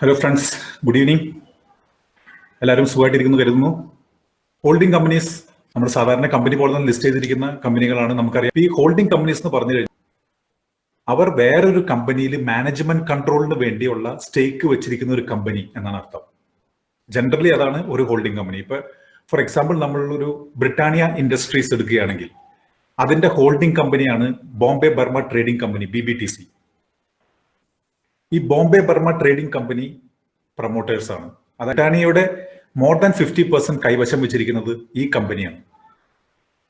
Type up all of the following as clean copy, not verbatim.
Hello friends, good evening. എല്ലാവരും സുഖമായിട്ടിരിക്കുന്നു കരുതുന്നു. ഹോൾഡിംഗ് കമ്പനീസ് നമ്മൾ സാധാരണ കമ്പനി പോലെ തന്നെ ലിസ്റ്റ് ചെയ്തിരിക്കുന്ന കമ്പനികളാണ്. നമുക്കറിയാം, ഈ ഹോൾഡിംഗ് കമ്പനീസ് എന്ന് പറഞ്ഞു കഴിഞ്ഞാൽ അവർ വേറൊരു കമ്പനിയിൽ മാനേജ്മെന്റ് കൺട്രോളിന് വേണ്ടിയുള്ള സ്റ്റേക്ക് വെച്ചിരിക്കുന്ന ഒരു കമ്പനി എന്നാണ് അർത്ഥം. ജനറലി അതാണ് ഒരു ഹോൾഡിംഗ് കമ്പനി. ഇപ്പൊ ഫോർ എക്സാമ്പിൾ നമ്മളൊരു ബ്രിട്ടാനിയ ഇൻഡസ്ട്രീസ് എടുക്കുകയാണെങ്കിൽ അതിന്റെ ഹോൾഡിംഗ് കമ്പനിയാണ് Bombay Burma trading company, BBTC. ഈ Bombay Burma trading company promoters ആണ്. അത് ബ്രിട്ടാനിയയുടെ മോർ ദാൻ 50% കൈവശം വെച്ചിരിക്കുന്നത് ഈ കമ്പനിയാണ്.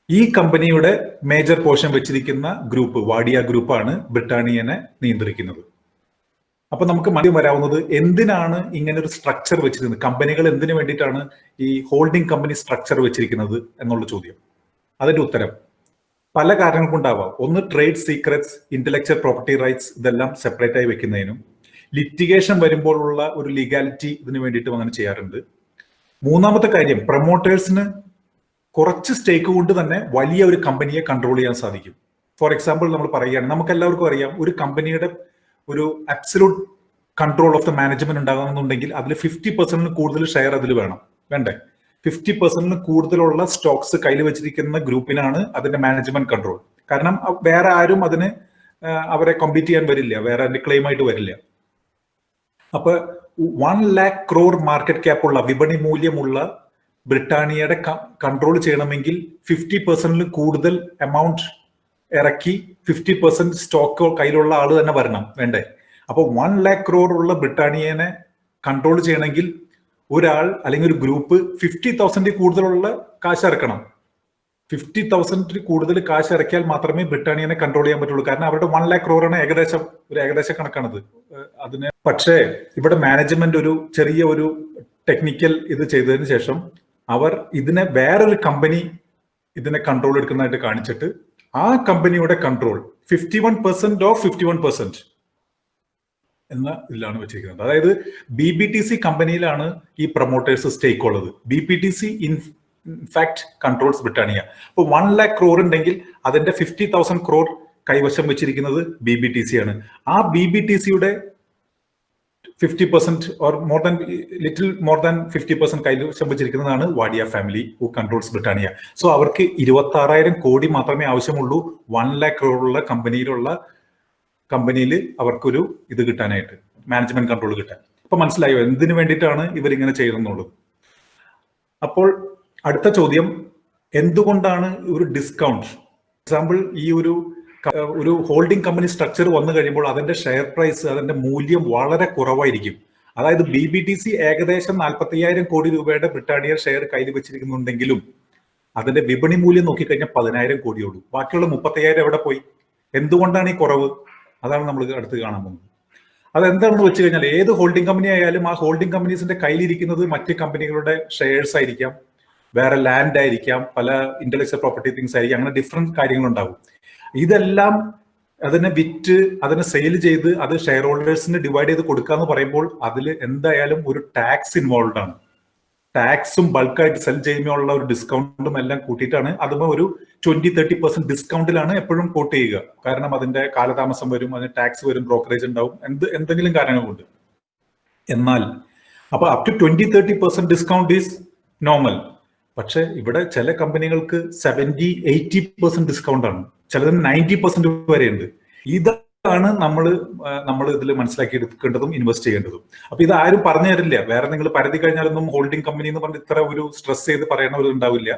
ഈ കമ്പനിയുടെ മേജർ പോർഷൻ വെച്ചിരിക്കുന്ന ഗ്രൂപ്പ് വാഡിയ ഗ്രൂപ്പാണ് ബ്രിട്ടാനിയനെ നിയന്ത്രിക്കുന്നത്. അപ്പൊ നമുക്ക് മദ്യം വരാവുന്നത് എന്തിനാണ് ഇങ്ങനെ ഒരു സ്ട്രക്ചർ വെച്ചിരിക്കുന്നത്, കമ്പനികൾ എന്തിനു വേണ്ടിയിട്ടാണ് ഈ ഹോൾഡിംഗ് കമ്പനി സ്ട്രക്ചർ വെച്ചിരിക്കുന്നത് എന്നുള്ള ചോദ്യം. അതിന്റെ ഉത്തരം പല കാരണങ്ങൾ കൊണ്ടാവാം. ഒന്ന്, trade secrets, intellectual property rights ഇതെല്ലാം സെപ്പറേറ്റ് ആയി വെക്കുന്നതിനും ലിറ്റിഗേഷൻ വരുമ്പോഴുള്ള ഒരു ലീഗാലിറ്റി ഇതിനു വേണ്ടിയിട്ടും അങ്ങനെ ചെയ്യാറുണ്ട്. മൂന്നാമത്തെ കാര്യം, പ്രൊമോട്ടേഴ്സിന് കുറച്ച് സ്റ്റേക്ക് കൊണ്ട് തന്നെ വലിയ ഒരു കമ്പനിയെ കൺട്രോൾ ചെയ്യാൻ സാധിക്കും. ഫോർ എക്സാമ്പിൾ നമ്മൾ പറയുകയാണ്, നമുക്ക് എല്ലാവർക്കും അറിയാം, ഒരു കമ്പനിയുടെ ഒരു absolute control of the management ഉണ്ടാകണമെന്നുണ്ടെങ്കിൽ അതിൽ 50% കൂടുതൽ ഷെയർ അതിൽ വേണ്ടേ. 50% കൂടുതലുള്ള സ്റ്റോക്സ് കയ്യിൽ വെച്ചിരിക്കുന്ന ഗ്രൂപ്പിനാണ് അതിന്റെ മാനേജ്മെന്റ് കൺട്രോൾ. കാരണം വേറെ ആരും അതിന് അവരെ കോമ്പീറ്റ് ചെയ്യാൻ വരില്ല, വേറെ അതിന്റെ ക്ലെയിം ആയിട്ട് വരില്ല. അപ്പൊ 1 lakh crore മാർക്കറ്റ് ക്യാപ്പ് ഉള്ള, വിപണി മൂല്യമുള്ള ബ്രിട്ടാനിയയുടെ കൺട്രോൾ ചെയ്യണമെങ്കിൽ 50% കൂടുതൽ എമൗണ്ട് ഇറക്കി 50% സ്റ്റോക്ക് കയ്യിലുള്ള ആള് തന്നെ വേണ്ടേ. അപ്പൊ 1 lakh crore ഉള്ള ബ്രിട്ടാനിയനെ കൺട്രോൾ ചെയ്യണമെങ്കിൽ ഒരാൾ അല്ലെങ്കിൽ ഒരു ഗ്രൂപ്പ് 50,000 കൂടുതലുള്ള കാശ് ഇറക്കണം. 50,000 കൂടുതൽ കാശ് ഇറക്കിയാൽ മാത്രമേ ബ്രിട്ടാനിയനെ കൺട്രോൾ ചെയ്യാൻ പറ്റുള്ളൂ. കാരണം അവരുടെ 1 lakh crore ആണ് ഏകദേശ കണക്കാണത് അതിന്. പക്ഷേ ഇവിടെ മാനേജ്മെന്റ് ഒരു ചെറിയ ഒരു ടെക്നിക്കൽ ഇത് ചെയ്തതിന് ശേഷം അവർ ഇതിനെ വേറൊരു കമ്പനി ഇതിനെ കൺട്രോൾ എടുക്കുന്നതായിട്ട് കാണിച്ചിട്ട് ആ കമ്പനിയുടെ കൺട്രോൾ 51% ഓഫ് 51% എന്ന ഇതിലാണ് വെച്ചിരിക്കുന്നത്. അതായത് BBTC കമ്പനിയിലാണ് ഈ പ്രൊമോട്ടേഴ്സ് സ്റ്റേക്ക് ഉള്ളത്. BBTC in fact controls Britannia. അപ്പോൾ 1 lakh crore ഉണ്ടെങ്കിൽ അതിന്റെ 50,000 crore കൈവശം വെച്ചിരിക്കുന്നത് BBTC ആണ്. ആ BBTCയുടെ 50% ഓർ ലിറ്റിൽ മോർ ദാൻ 50% കൈവശം വെച്ചിരിക്കുന്നതാണ് Wadia family, who controls Britannia. So അവർക്ക് 26,000 കോടി മാത്രമേ ആവശ്യമുള്ളൂ 1 lakh crore ഉള്ള കമ്പനിയിൽ അവർക്കൊരു ഇത് കിട്ടാനായിട്ട്, മാനേജ്മെന്റ് കൺട്രോൾ കിട്ടാൻ. അപ്പൊ മനസ്സിലായോ എന്തിനു വേണ്ടിയിട്ടാണ് ഇവരിങ്ങനെ ചെയ്യുന്നുള്ളത്. അപ്പോൾ അടുത്ത ചോദ്യം, എന്തുകൊണ്ടാണ് ഒരു ഡിസ്കൗണ്ട്? എക്സാമ്പിൾ, ഈ ഒരു ഹോൾഡിംഗ് കമ്പനി സ്ട്രക്ചർ വന്നു കഴിയുമ്പോൾ അതിന്റെ ഷെയർ പ്രൈസ്, അതിന്റെ മൂല്യം വളരെ കുറവായിരിക്കും. അതായത് BBTC ഏകദേശം 45,000 കോടി രൂപയുടെ ബ്രിട്ടാനിയ ഷെയർ കയ്യിൽ വെച്ചിരിക്കുന്നുണ്ടെങ്കിലും അതിന്റെ വിപണി മൂല്യം നോക്കിക്കഴിഞ്ഞാൽ 10,000 കോടിയോളൂ. ബാക്കിയുള്ള 35,000 എവിടെ പോയി? എന്തുകൊണ്ടാണ് ഈ കുറവ്? അതാണ് നമ്മൾ അടുത്ത് കാണാൻ പോകുന്നത്. അതെന്താണെന്ന് വെച്ച് കഴിഞ്ഞാൽ, ഏത് ഹോൾഡിംഗ് കമ്പനി ആയാലും ആ ഹോൾഡിംഗ് കമ്പനീസിന്റെ കയ്യിലിരിക്കുന്നത് മറ്റ് കമ്പനികളുടെ ഷെയർസ് ആയിരിക്കാം, വേറെ ലാൻഡ് ആയിരിക്കാം, പല ഇന്റലക്ച്വൽ പ്രോപ്പർട്ടി തിങ്സ് ആയിരിക്കും, അങ്ങനെ ഡിഫറെന്റ് കാര്യങ്ങളുണ്ടാവും. ഇതെല്ലാം അതിനെ വിറ്റ് അതിനെ സെയിൽ ചെയ്ത് അത് ഷെയർ ഹോൾഡേഴ്സിന് ഡിവൈഡ് ചെയ്ത് കൊടുക്കാന്ന് പറയുമ്പോൾ അതിൽ എന്തായാലും ഒരു ടാക്സ് ഇൻവോൾവ് ആണ്. ടാക്സും ബൾക്കായിട്ട് സെൽ ചെയ്യുമ്പോഴുള്ള ഒരു ഡിസ്കൗണ്ടും എല്ലാം കൂട്ടിയിട്ടാണ് അതുമ്പോൾ ഒരു 20-30% ഡിസ്കൗണ്ടിലാണ് എപ്പോഴും കോട്ട് ചെയ്യുക. കാരണം അതിന്റെ കാലതാമസം വരും, അതിന് ടാക്സ് വരും, ബ്രോക്കറേജ് ഉണ്ടാവും, എന്തെങ്കിലും കാരണങ്ങളുണ്ട്. എന്നാൽ അപ്പൊ up to 20-30% discount is normal. പക്ഷെ ഇവിടെ ചില കമ്പനികൾക്ക് 70-80% ഡിസ്കൗണ്ട് ആണ്, ചിലതിന് 90% വരെയുണ്ട്. ഇതാണ് നമ്മൾ ഇതിൽ മനസ്സിലാക്കി എടുക്കേണ്ടതും ഇൻവെസ്റ്റ് ചെയ്യേണ്ടതും. അപ്പൊ ഇത് ആരും പറഞ്ഞു തരില്ല. വേറെ നിങ്ങൾ പരതി കഴിഞ്ഞാലൊന്നും ഹോൾഡിംഗ് കമ്പനി എന്ന് പറഞ്ഞ് ഇത്ര ഒരു സ്ട്രെസ് ചെയ്ത് പറയണവർ ഉണ്ടാവില്ല.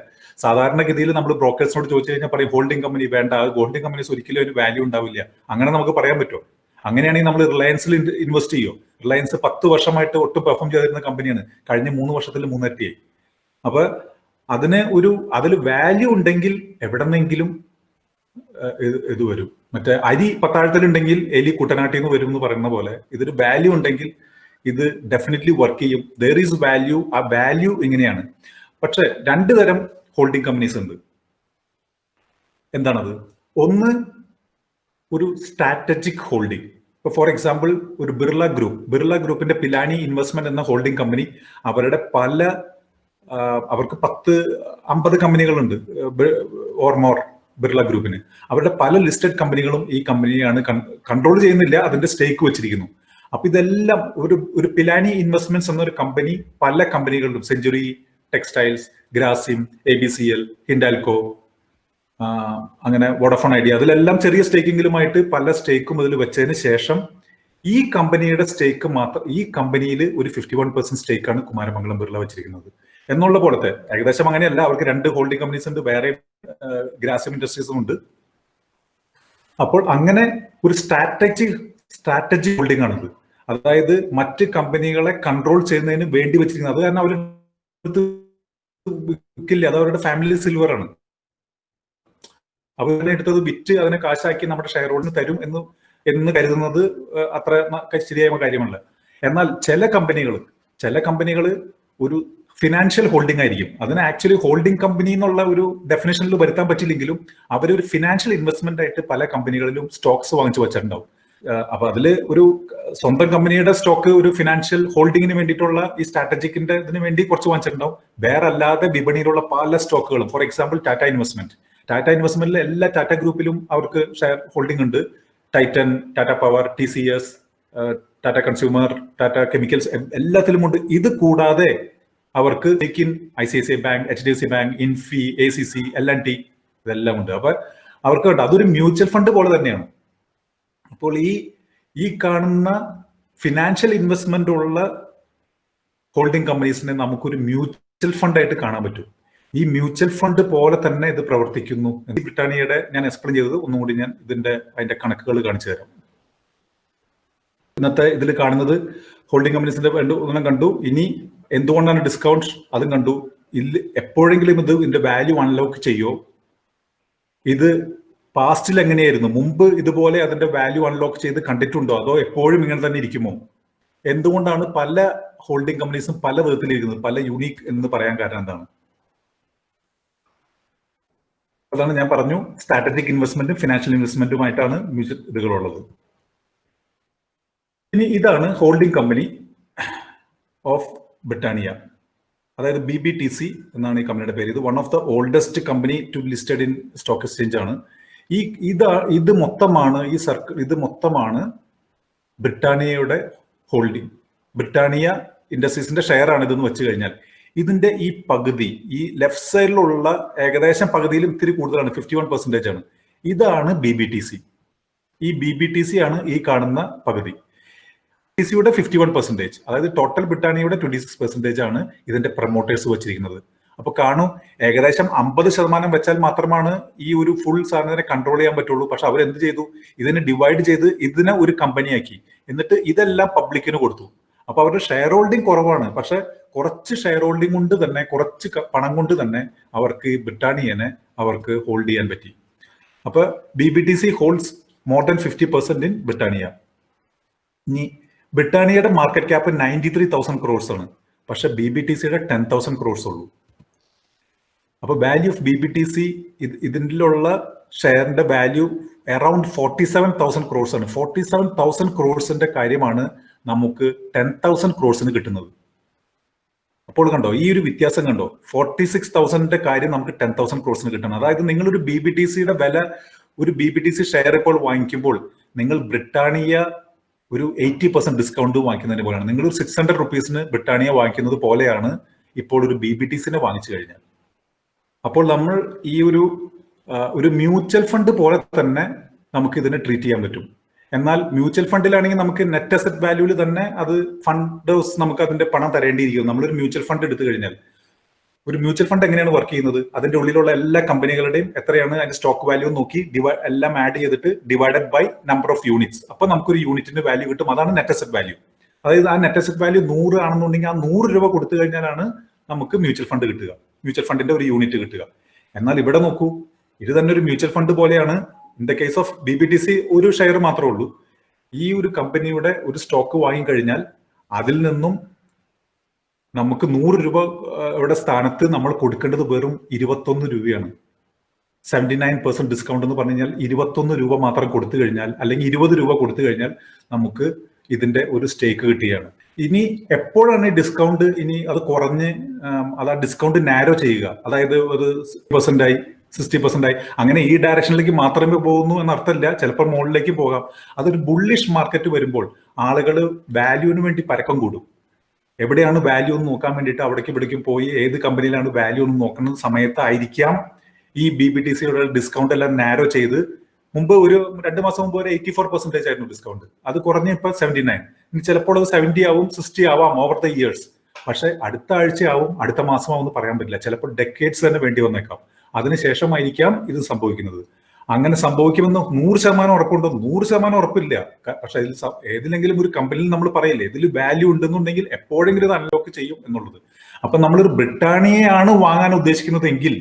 സാധാരണഗതിയിൽ നമ്മൾ ബ്രോക്കേഴ്സിനോട് ചോദിച്ചു കഴിഞ്ഞാൽ പറയും ഹോൾഡിംഗ് കമ്പനി വേണ്ട, ഹോൾഡിംഗ് കമ്പനീസ് ഒരിക്കലും ഒരു വാല്യൂ ഉണ്ടാവില്ല. അങ്ങനെ നമുക്ക് പറയാൻ പറ്റുമോ? അങ്ങനെയാണെങ്കിൽ നമ്മൾ റിലയൻസിൽ ഇൻവെസ്റ്റ് ചെയ്യോ? റിലയൻസ് 10 വർഷമായിട്ട് ഒട്ടും പെർഫോം ചെയ്തിരുന്ന കമ്പനിയാണ്, കഴിഞ്ഞ 3 വർഷത്തിൽ 3 ഇരട്ടിയായി. അപ്പൊ അതിൽ വാല്യൂ ഉണ്ടെങ്കിൽ എവിടെന്നെങ്കിലും ഇത് വരും. മറ്റേ അരി പത്താഴത്തിലുണ്ടെങ്കിൽ എലി കുട്ടനാട്ടിൽ നിന്ന് വരും എന്ന് പറയുന്ന പോലെ ഇതൊരു വാല്യൂ ഉണ്ടെങ്കിൽ ഇത് ഡെഫിനറ്റ്ലി വർക്ക് ചെയ്യും. There is value. ആ വാല്യൂ ഇങ്ങനെയാണ്. പക്ഷെ 2 തരം ഹോൾഡിംഗ് കമ്പനീസ് ഉണ്ട്. എന്താണത്? ഒന്ന്, ഒരു സ്ട്രാറ്റജിക് ഹോൾഡിംഗ്. ഇപ്പൊ ഫോർ എക്സാമ്പിൾ ഒരു ബിർള ഗ്രൂപ്പിന്റെ പിലാനി ഇൻവെസ്റ്റ്മെന്റ് എന്ന ഹോൾഡിംഗ് കമ്പനി, അവർക്ക് 10-50 കമ്പനികളുണ്ട് ഓർ മോർ. ബിർള ഗ്രൂപ്പിന് അവരുടെ പല ലിസ്റ്റഡ് കമ്പനികളും ഈ കമ്പനിയാണ് കൺട്രോൾ ചെയ്യുന്നില്ല, അതിന്റെ സ്റ്റേക്ക് വെച്ചിരിക്കുന്നു. അപ്പൊ ഇതെല്ലാം ഒരു പിലാനി ഇൻവെസ്റ്റ്മെന്റ്സ് എന്നൊരു കമ്പനി പല കമ്പനികളിലും century textiles, Grasim, ABCL, Hindalco, അങ്ങനെ വോഡഫോൺ ഐഡിയ, അതിലെല്ലാം ചെറിയ സ്റ്റേക്കെങ്കിലുമായിട്ട് പല സ്റ്റേക്കും അതിൽ വെച്ചതിന് ശേഷം ഈ കമ്പനിയുടെ സ്റ്റേക്ക് മാത്രം, ഈ കമ്പനിയിൽ ഒരു 51% സ്റ്റേക്കാണ് കുമാരമംഗലം ബിർള വെച്ചിരിക്കുന്നത് എന്നുള്ള പോലത്തെ. ഏകദേശം അങ്ങനെയല്ല, അവർക്ക് 2 ഹോൾഡിംഗ് കമ്പനീസ് ഉണ്ട്, വേറെ ഗ്രാസിം ഇൻഡസ്ട്രീസും ഉണ്ട്. അപ്പോൾ അങ്ങനെ ഒരു സ്ട്രാറ്റജി ഹോൾഡിംഗ് ആണിത്. അതായത് മറ്റ് കമ്പനികളെ കൺട്രോൾ ചെയ്യുന്നതിന് വേണ്ടി വെച്ചിരിക്കുന്നത്. അത് കാരണം അവർ വിൽക്കില്ല, അത് അവരുടെ ഫാമിലി സിൽവർ ആണ്. അവരെ എടുത്തത് വിറ്റ് അതിനെ കാശാക്കി നമ്മുടെ ഷെയർ ഹോൾഡിന് തരും എന്ന് കരുതുന്നത് അത്ര ശരിയായ കാര്യമല്ല. എന്നാൽ ചില കമ്പനികൾ ഒരു ഫിനാൻഷ്യൽ ഹോൾഡിംഗ് ആയിരിക്കും. അതിന് ആക്ച്വലി ഹോൾഡിംഗ് കമ്പനി എന്നുള്ള ഒരു ഡെഫിനേഷനിൽ വരുത്താൻ പറ്റില്ലെങ്കിലും അവരൊരു ഫിനാൻഷ്യൽ ഇൻവെസ്റ്റ്മെന്റ് ആയിട്ട് പല കമ്പനികളിലും സ്റ്റോക്സ് വാങ്ങിച്ചു വെച്ചിട്ടുണ്ടാവും. അപ്പൊ അതിൽ ഒരു സ്വന്തം കമ്പനിയുടെ സ്റ്റോക്ക് ഒരു ഫിനാൻഷ്യൽ ഹോൾഡിങ്ങിന് വേണ്ടിയിട്ടുള്ള ഈ സ്ട്രാറ്റജിക്കിന്റെ ഇതിന് വേണ്ടി കുറച്ച് വാങ്ങിച്ചിട്ടുണ്ടാവും. വേറെ അല്ലാതെ വിപണിയിലുള്ള പല സ്റ്റോക്കുകളും, ഫോർ എക്സാമ്പിൾ ടാറ്റ ഇൻവെസ്റ്റ്മെന്റിലെ എല്ലാ ടാറ്റ ഗ്രൂപ്പിലും അവർക്ക് ഷെയർ ഹോൾഡിംഗ് ഉണ്ട്. Titan, Tata power, TCS, Tata consumer, Tata chemicals, എല്ലാത്തിലും ഉണ്ട്. ഇത് കൂടാതെ അവർക്ക് ICICI bank, HDFC bank, ഇൻഫി, ACC, L&T ഇതെല്ലാം ഉണ്ട്. അപ്പൊ അവർക്ക് അതൊരു മ്യൂച്വൽ ഫണ്ട് പോലെ തന്നെയാണ്. അപ്പോൾ ഈ കാണുന്ന ഫിനാൻഷ്യൽ ഇൻവെസ്റ്റ്മെന്റ് ഉള്ള ഹോൾഡിംഗ് കമ്പനീസിനെ നമുക്കൊരു മ്യൂച്വൽ ഫണ്ട് ആയിട്ട് കാണാൻ പറ്റും. ഈ മ്യൂച്വൽ ഫണ്ട് പോലെ തന്നെ ഇത് പ്രവർത്തിക്കുന്നു. ബ്രിട്ടാനിയയുടെ ഞാൻ എക്സ്പ്ലെയിൻ ചെയ്തത് ഒന്നും കൂടി ഞാൻ അതിന്റെ കണക്കുകൾ കാണിച്ചു തരാം. ഇന്നത്തെ ഇതിൽ കാണുന്നത് ഹോൾഡിംഗ് കമ്പനീസിന്റെ ഒന്നും കണ്ടു. ഇനി എന്തുകൊണ്ടാണ് ഡിസ്കൗണ്ട് അതും കണ്ടു. എപ്പോഴെങ്കിലും ഇതിന്റെ വാല്യൂ അൺലോക്ക് ചെയ്യോ? ഇത് പാസ്റ്റിൽ എങ്ങനെയായിരുന്നു? മുമ്പ് ഇതുപോലെ അതിന്റെ വാല്യൂ അൺലോക്ക് ചെയ്ത് കണ്ടിട്ടുണ്ടോ? അതോ എപ്പോഴും ഇങ്ങനെ തന്നെ ഇരിക്കുമോ? എന്തുകൊണ്ടാണ് പല ഹോൾഡിംഗ് കമ്പനീസും പല വിധത്തിലിരിക്കുന്നത്? പല യൂണീക്ക് എന്ന് പറയാൻ കാരണം എന്താണ്? അതാണ് ഞാൻ പറഞ്ഞു, സ്ട്രാറ്റജിക് ഇൻവെസ്റ്റ്മെന്റും ഫിനാൻഷ്യൽ ഇൻവെസ്റ്റ്മെന്റുമായിട്ടാണ് മ്യൂച്വൽ ഇതുകളുള്ളത്. ഇനി ഇതാണ് ഹോൾഡിംഗ് കമ്പനി ഓഫ് ബ്രിട്ടാനിയ, അതായത് BBTC എന്നാണ് ഈ കമ്പനിയുടെ പേര്. ഇത് one of the oldest company to listed in stock exchange ആണ്. ഇത് മൊത്തമാണ് ബ്രിട്ടാനിയയുടെ ഹോൾഡിംഗ്. ബ്രിട്ടാനിയ ഇൻഡസ്ട്രീസിന്റെ ഷെയർ ആണ് ഇതെന്ന് വെച്ച് കഴിഞ്ഞാൽ ഇതിന്റെ ഈ പകുതി, ഈ ലെഫ്റ്റ് സൈഡിലുള്ള ഏകദേശം പകുതിയിലും ഇത്തിരി കൂടുതലാണ്, 51% ആണ്. ഇതാണ് BBTC. ഈ BBTC ആണ് ഈ കാണുന്ന പകുതി. BBTCയുടെ 51%, അതായത് ടോട്ടൽ ബ്രിട്ടാനിയയുടെ 26% ആണ് ഇതിന്റെ പ്രൊമോട്ടേഴ്സ് വെച്ചിരിക്കുന്നത്. അപ്പൊ കാണൂ, ഏകദേശം 50% വെച്ചാൽ മാത്രമാണ് ഈ ഒരു ഫുൾ സാധനത്തിനെ കൺട്രോൾ ചെയ്യാൻ പറ്റുള്ളൂ. പക്ഷെ അവരെന്ത് ചെയ്തു? ഇതിനെ ഡിവൈഡ് ചെയ്ത് ഇതിനെ ഒരു കമ്പനിയാക്കി, എന്നിട്ട് ഇതെല്ലാം പബ്ലിക്കിന് കൊടുത്തു. അപ്പൊ അവരുടെ ഷെയർ ഹോൾഡിംഗ് കുറവാണ്, പക്ഷെ കുറച്ച് ഷെയർ ഹോൾഡിംഗ് കൊണ്ട് തന്നെ, കുറച്ച് പണം കൊണ്ട് തന്നെ അവർക്ക് ഈ ബ്രിട്ടാനിയനെ അവർക്ക് ഹോൾഡ് ചെയ്യാൻ പറ്റി. അപ്പൊ BBTC holds more than 50% in Britannia. ഇനി ബ്രിട്ടാനിയയുടെ മാർക്കറ്റ് ക്യാപ്പ് 93,000 crores ആണ്, പക്ഷെ BBTCയുടെ 10,000 crores ഉള്ളൂ. അപ്പൊ വാല്യൂ ഓഫ് BBTC ഇതിലുള്ള ഷെയറിന്റെ വാല്യൂ അറൌണ്ട് 47,000 crores ആണ്. 47,000 crores കാര്യമാണ് നമുക്ക് 10,000 crores കിട്ടുന്നത്. അപ്പോൾ കണ്ടോ, ഈ ഒരു വ്യത്യാസം കണ്ടോ? 46,000 കാര്യം നമുക്ക് 10,000 crores കിട്ടണം. അതായത് നിങ്ങളൊരു BBTCയുടെ വില, ഒരു BBTC ഷെയർ ഇപ്പോൾ വാങ്ങിക്കുമ്പോൾ നിങ്ങൾ ബ്രിട്ടാനിയ ഒരു 80% ഡിസ്കൗണ്ട് വാങ്ങിക്കുന്നതിന് പോലെയാണ്. നിങ്ങൾ ഒരു 600 rupeesന് ബ്രിട്ടാനിയ വാങ്ങിക്കുന്നത് പോലെയാണ് ഇപ്പോൾ ഒരു BBTCനെ വാങ്ങിച്ചു കഴിഞ്ഞാൽ. അപ്പോൾ നമ്മൾ ഈ ഒരു മ്യൂച്വൽ ഫണ്ട് പോലെ തന്നെ നമുക്ക് ഇതിനെ ട്രീറ്റ് ചെയ്യാൻ പറ്റും. എന്നാൽ മ്യൂച്വൽ ഫണ്ടിലാണെങ്കിൽ നമുക്ക് നെറ്റ് അസറ്റ് വാല്യൂവിൽ തന്നെ അത് ഫണ്ടേഴ്സ് നമുക്ക് അതിന്റെ പണം തരേണ്ടിയിരിക്കും. നമ്മളൊരു മ്യൂച്വൽ ഫണ്ട് എടുത്തു കഴിഞ്ഞാൽ, ഒരു മ്യൂച്വൽ ഫണ്ട് എങ്ങനെയാണ് വർക്ക് ചെയ്യുന്നത്? അതിന്റെ ഉള്ളിലുള്ള എല്ലാ കമ്പനികളുടെയും എത്രയാണ് അതിന്റെ സ്റ്റോക്ക് വാല്യൂ നോക്കി എല്ലാം ആഡ് ചെയ്തിട്ട് divided by number of units. അപ്പൊ നമുക്കൊരു യൂണിറ്റിന്റെ വാല്യൂ കിട്ടും. അതാണ് നെറ്റ് അസറ്റ് വാല്യൂ. അതായത് ആ നെറ്റ് അസറ്റ് വാല്യൂ 100 ആണെന്നുണ്ടെങ്കിൽ ആ 100 രൂപ കൊടുത്തു കഴിഞ്ഞാലാണ് നമുക്ക് മ്യൂച്വൽ ഫണ്ട് കിട്ടുക, മ്യൂച്വൽ ഫണ്ടിന്റെ ഒരു യൂണിറ്റ് കിട്ടുക. എന്നാൽ ഇവിടെ നോക്കൂ, ഇത് തന്നെ ഒരു മ്യൂച്വൽ ഫണ്ട് പോലെയാണ്. In the case of BBTC ഒരു ഷെയർ മാത്രമേ ഉള്ളൂ. ഈ ഒരു കമ്പനിയുടെ ഒരു സ്റ്റോക്ക് വാങ്ങിക്കഴിഞ്ഞാൽ അതിൽ നിന്നും നമുക്ക് 100 രൂപയുടെ സ്ഥാനത്ത് നമ്മൾ കൊടുക്കേണ്ടത് വെറും 21 രൂപയാണ്. 79% ഡിസ്കൗണ്ട് എന്ന് പറഞ്ഞു കഴിഞ്ഞാൽ 21 രൂപ മാത്രം കൊടുത്തു കഴിഞ്ഞാൽ, അല്ലെങ്കിൽ 20 രൂപ കൊടുത്തു കഴിഞ്ഞാൽ നമുക്ക് ഇതിന്റെ ഒരു സ്റ്റേക്ക് കിട്ടുകയാണ്. ഇനി എപ്പോഴാണ് ഈ ഡിസ്കൗണ്ട് ഇനി അത് കുറഞ്ഞ് അത് ആ ഡിസ്കൗണ്ട് നാരോ ചെയ്യുക, അതായത് ഒരു 60% ആയി, അങ്ങനെ ഈ ഡയറക്ഷനിലേക്ക് മാത്രമേ പോകുന്നു എന്നർത്ഥമില്ല. ചിലപ്പോൾ മുകളിലേക്ക് പോകാം. അതൊരു ബുള്ളിഷ് മാർക്കറ്റ് വരുമ്പോൾ, ആളുകൾ വാല്യൂവിന് വേണ്ടി പരക്കം കൂടും. എവിടെയാണ് വാല്യൂ എന്ന് നോക്കാൻ വേണ്ടിയിട്ട് അവിടേക്ക് ഇവിടേക്കും പോയി ഏത് കമ്പനിയിലാണ് വാല്യൂ എന്ന് നോക്കുന്ന സമയത്തായിരിക്കാം ഈ BBTCയുടെ ഡിസ്കൗണ്ട് എല്ലാം നാരോ ചെയ്ത്, മുമ്പ് ഒരു 2 മാസം മുമ്പ് ഒരു 84% ആയിരുന്നു ഡിസ്കൗണ്ട്, അത് കുറഞ്ഞ് ഇപ്പൊ 79. ഇനി ചിലപ്പോൾ അത് 70 ആവും, 60 ആവാം ഓവർ ദ ഇയേഴ്സ്. പക്ഷെ അടുത്ത ആഴ്ചയാവും, അടുത്ത മാസമാവും എന്ന് പറയാൻ പറ്റില്ല. ചിലപ്പോൾ ഡെക്കേഡ്സ് തന്നെ വേണ്ടി വന്നേക്കാം. അതിനുശേഷമായിരിക്കാം ഇത് സംഭവിക്കുന്നത്. അങ്ങനെ സംഭവിക്കുമെന്ന് 100% ഉറപ്പുണ്ടോ? 100% ഉറപ്പില്ല. പക്ഷെ ഇതിൽ ഏതിലെങ്കിലും ഒരു കമ്പനിയിൽ നമ്മൾ പറയില്ലേ, ഇതിൽ വാല്യൂ ഉണ്ടെന്നുണ്ടെങ്കിൽ എപ്പോഴെങ്കിലും ഇത് അൺലോക്ക് ചെയ്യും എന്നുള്ളത്. അപ്പൊ നമ്മളൊരു ബ്രിട്ടാനിയയാണ് വാങ്ങാൻ ഉദ്ദേശിക്കുന്നതെങ്കിൽ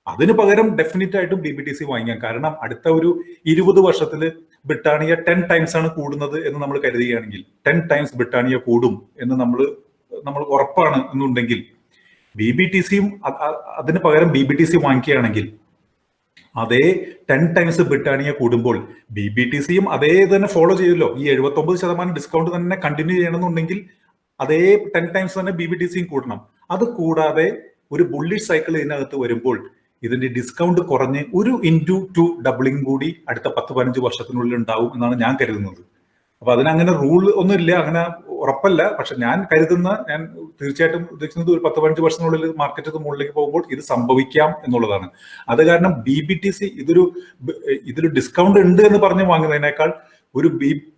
അതിന് പകരം ഡെഫിനറ്റ് ആയിട്ടും BBTC വാങ്ങിക്കാം. കാരണം അടുത്ത ഒരു 20 വർഷത്തിൽ ബ്രിട്ടാനിയ 10 ടൈംസ് ആണ് കൂടുന്നത് എന്ന് നമ്മൾ കരുതുകയാണെങ്കിൽ, 10 ടൈംസ് ബ്രിട്ടാനിയ കൂടും എന്ന് നമ്മൾ ഉറപ്പാണ് എന്നുണ്ടെങ്കിൽ BBTCയും അതിന് പകരം BBTC വാങ്ങിക്കുകയാണെങ്കിൽ അതേ 10 ടൈംസ് ബ്രിട്ടാനിയ കൂടുമ്പോൾ BBTCയും അതേ തന്നെ ഫോളോ ചെയ്യുമല്ലോ. ഈ 79% ഡിസ്കൗണ്ട് തന്നെ കണ്ടിന്യൂ ചെയ്യണമെന്നുണ്ടെങ്കിൽ അതേ 10 ടൈംസ് തന്നെ BBTCയും കൂടണം. അത് കൂടാതെ ഒരു ബുള്ളിഷ് സൈക്കിൾ ഇതിനകത്ത് വരുമ്പോൾ ഇതിന്റെ ഡിസ്കൗണ്ട് കുറഞ്ഞ് ഒരു *2 ഡബിളിംഗ് കൂടി അടുത്ത 10-15 വർഷത്തിനുള്ളിൽ ഉണ്ടാവും എന്നാണ് ഞാൻ കരുതുന്നത്. അപ്പൊ അതിനങ്ങനെ റൂൾ ഒന്നും ഇല്ല, അങ്ങനെ ഉറപ്പല്ല. പക്ഷെ ഞാൻ തീർച്ചയായിട്ടും ഉദ്ദേശിക്കുന്നത് ഒരു 10-15 വർഷത്തിനുള്ളിൽ മാർക്കറ്റ് മുകളിലേക്ക് പോകുമ്പോൾ ഇത് സംഭവിക്കാം എന്നുള്ളതാണ്. അത് കാരണം BBTC ഇതിൽ ഡിസ്കൗണ്ട് ഉണ്ട് എന്ന് പറഞ്ഞ് വാങ്ങുന്നതിനേക്കാൾ ഒരു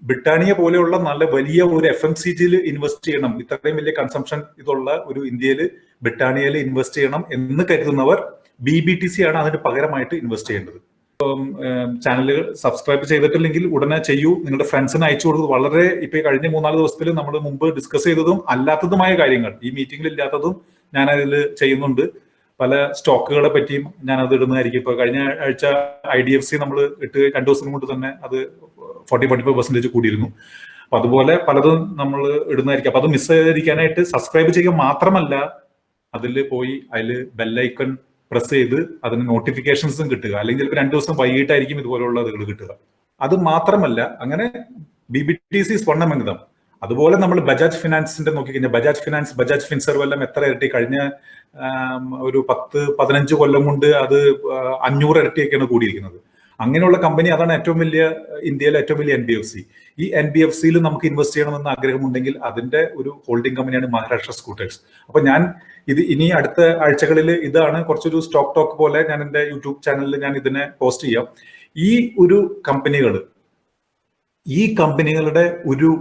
ബ്രിട്ടാനിയ പോലെയുള്ള നല്ല വലിയ ഒരു FMCGയിൽ ഇൻവെസ്റ്റ് ചെയ്യണം, ഇത്രയും വലിയ കൺസംഷൻ ഇതുള്ള ഒരു ഇന്ത്യയിൽ ബ്രിട്ടാനിയയിൽ ഇൻവെസ്റ്റ് ചെയ്യണം എന്ന് കരുതുന്നവർ BBTC ആണ് അതിന് പകരമായിട്ട് ഇൻവെസ്റ്റ് ചെയ്യേണ്ടത്. ചാനലുകൾ സബ്സ്ക്രൈബ് ചെയ്തിട്ടില്ലെങ്കിൽ ഉടനെ ചെയ്യൂ, നിങ്ങളുടെ ഫ്രണ്ട്സിന് അയച്ചു കൊടുത്തത്. വളരെ ഇപ്പൊ കഴിഞ്ഞ 3-4 ദിവസത്തിൽ നമ്മൾ മുമ്പ് ഡിസ്കസ് ചെയ്തതും അല്ലാത്തതുമായ കാര്യങ്ങൾ, ഈ മീറ്റിംഗിൽ ഇല്ലാത്തതും ഞാൻ അതിൽ ചെയ്യുന്നുണ്ട്. പല സ്റ്റോക്കുകളെ പറ്റിയും ഞാൻ അത് ഇടുന്നതായിരിക്കും. ഇപ്പൊ കഴിഞ്ഞ ആഴ്ച IDFC നമ്മൾ ഇട്ട് 2 ദിവസം കൊണ്ട് തന്നെ അത് 40-45% കൂടിയിരുന്നു. അപ്പൊ അതുപോലെ പലതും നമ്മൾ ഇടുന്നതായിരിക്കും. അപ്പൊ അത് മിസ് ചെയ്തിരിക്കാനായിട്ട് സബ്സ്ക്രൈബ് ചെയ്യുക മാത്രമല്ല, അതിൽ പോയി അതിൽ ബെല്ലൈക്കൺ പ്രസ് ചെയ്ത് അതിന് നോട്ടിഫിക്കേഷൻസും കിട്ടുക. അല്ലെങ്കിൽ 2 ദിവസം വൈകിട്ടായിരിക്കും ഇതുപോലുള്ള അതുകൾ കിട്ടുക. അത് മാത്രമല്ല, അങ്ങനെ BBTC സ്വർണ്ണമെങ്കിലും അതുപോലെ നമ്മൾ ബജാജ് ഫിനാൻസിന്റെ നോക്കിക്കഴിഞ്ഞാൽ ബജാജ് ഫിൻസർവ് എല്ലാം എത്ര ഇരട്ടി കഴിഞ്ഞ ഒരു 10-15 കൊല്ലം കൊണ്ട് അത് 500 ഇരട്ടിയൊക്കെയാണ് കൂടിയിരിക്കുന്നത്. അങ്ങനെയുള്ള കമ്പനി അതാണ് ഇന്ത്യയിലെ ഏറ്റവും വലിയ NBFC. ഈ NBFCയിൽ നമുക്ക് ഇൻവെസ്റ്റ് ചെയ്യണമെന്ന് ആഗ്രഹമുണ്ടെങ്കിൽ അതിന്റെ ഒരു ഹോൾഡിംഗ് കമ്പനിയാണ് മഹാരാഷ്ട്ര സ്കൂട്ടേഴ്സ്. അപ്പൊ ഞാൻ ഇനി അടുത്ത ആഴ്ചകളിൽ ഇതാണ് കുറച്ചൊരു സ്റ്റോക്ക് ടോക്ക് പോലെ ഞാൻ എന്റെ യൂട്യൂബ് ചാനലിൽ ഞാൻ ഇതിനെ പോസ്റ്റ് ചെയ്യാം. ഈ കമ്പനികളുടെ ഒരു